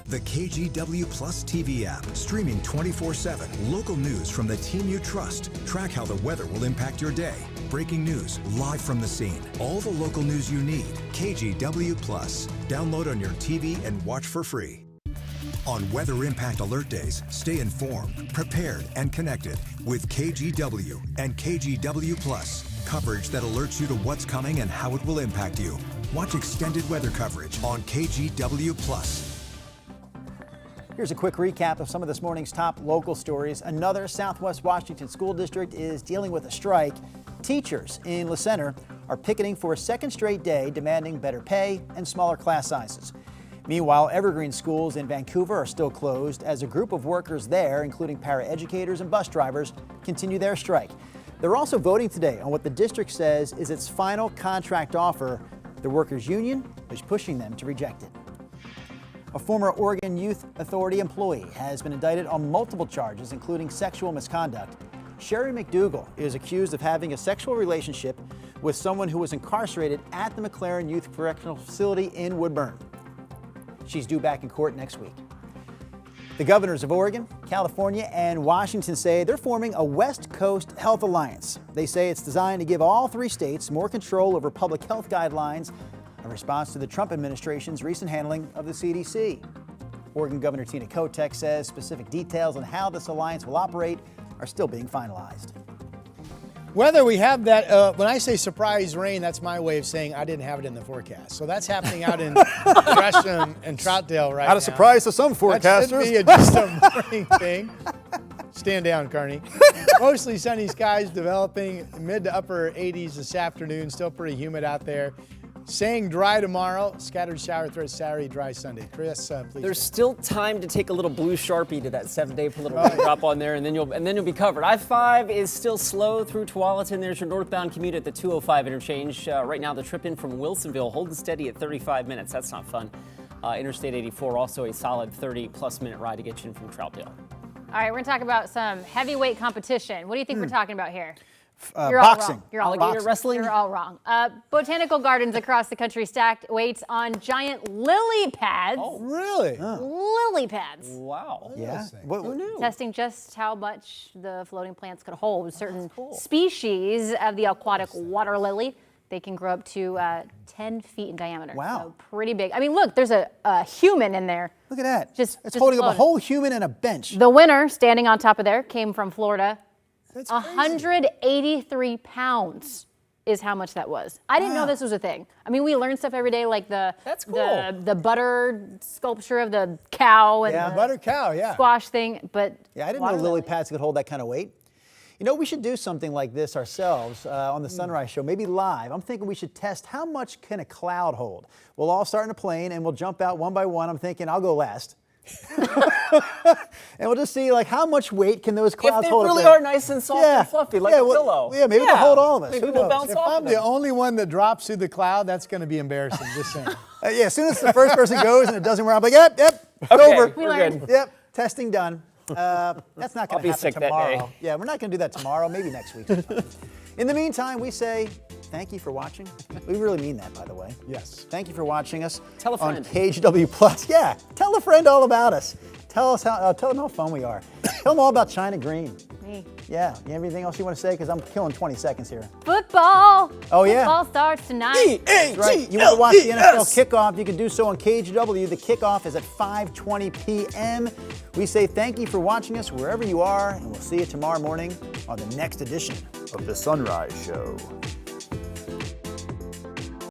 The KGW Plus TV app, streaming 24/7. Local news from the team you trust. Track how the weather will impact your day. Breaking news live from the scene. All the local news you need. KGW Plus. Download on your TV and watch for free. On Weather Impact Alert Days, stay informed, prepared, and connected with KGW and KGW Plus. Coverage that alerts you to what's coming and how it will impact you. Watch extended weather coverage on KGW Plus. Here's a quick recap of some of this morning's top local stories. Another Southwest Washington school district is dealing with a strike. Teachers in La Center are picketing for a second straight day, demanding better pay and smaller class sizes. Meanwhile, Evergreen schools in Vancouver are still closed as a group of workers there, including paraeducators and bus drivers, continue their strike. They're also voting today on what the district says is its final contract offer. The workers' union is pushing them to reject it. A former Oregon Youth Authority employee has been indicted on multiple charges, including sexual misconduct. Sherry McDougal is accused of having a sexual relationship with someone who was incarcerated at the McLaren Youth Correctional Facility in Woodburn. She's due back in court next week. The governors of Oregon, California, and Washington say they're forming a West Coast Health Alliance. They say it's designed to give all 3 states more control over public health guidelines, a response to the Trump administration's recent handling of the CDC. Oregon Governor Tina Kotek says specific details on how this alliance will operate are still being finalized. Whether we have that, when I say surprise rain, that's my way of saying I didn't have it in the forecast. So that's happening out in Gresham and Troutdale right now. Not a surprise to some forecasters. That should be just a morning thing. Stand down, Carney. Mostly sunny skies developing, mid to upper 80s this afternoon. Still pretty humid out there. Staying dry tomorrow. Scattered shower threats Saturday, dry Sunday. Chris, please. There's still time to take a little blue Sharpie to that 7-day, put a little raindrop on there, and then you'll be covered. I-5 is still slow through Tualatin. There's your northbound commute at the 205 interchange. Right now, the trip in from Wilsonville holding steady at 35 minutes. That's not fun. Interstate 84, also a solid 30-plus minute ride to get you in from Troutdale. All right, we're going to talk about some heavyweight competition. What do you think we're talking about here? Boxing. You're all Alligator wrong. wrestling? You're all wrong. Botanical gardens across the country stacked weights on giant lily pads. Oh, really? Lily pads. Wow. Yeah. Who knew? Testing just how much the floating plants could hold. Certain species of the aquatic water lily, they can grow up to 10 feet in diameter. Wow. So pretty big. I mean, look, there's a human in there. Look at that. It's holding up a floating. whole human and a bench. The winner, standing on top of there, came from Florida. That's crazy. 183 pounds is how much that was. I didn't know this was a thing. I mean, we learn stuff every day, like That's cool. the butter sculpture of the cow and the butter cow, yeah. squash thing, but Yeah, I didn't know lily pads could hold that kind of weight. You know, we should do something like this ourselves on the Sunrise Show, maybe live. I'm thinking we should test how much can a cloud hold. We'll all start in a plane and we'll jump out one by one. I'm thinking I'll go last. And we'll just see like how much weight can those clouds hold. If they really are nice and soft and fluffy, like a pillow. Yeah, maybe they'll hold all of us. Maybe Who we'll knows? bounce If off I'm of the them. only one that drops through the cloud, that's going to be embarrassing. Just saying. Yeah, as soon as the first person goes and it doesn't work, I'm like, yep, it's Okay, over. we're good. Yep, testing done. That's not going to be happen sick that tomorrow. day. Yeah, we're not going to do that tomorrow. Maybe next week. In the meantime, we say thank you for watching. We really mean that, by the way. Yes. Thank you for watching us. Tell a on friend. KGW Plus. Yeah, tell a friend all about us. Tell them how fun we are. Tell them all about China Green. Me. Yeah. You have anything else you want to say? Because I'm killing 20 seconds here. Football. Oh, yeah. Football starts tonight. That's right. You want to watch the NFL kickoff, you can do so on KGW. The kickoff is at 5:20 p.m. We say thank you for watching us wherever you are, and we'll see you tomorrow morning on the next edition of The Sunrise Show.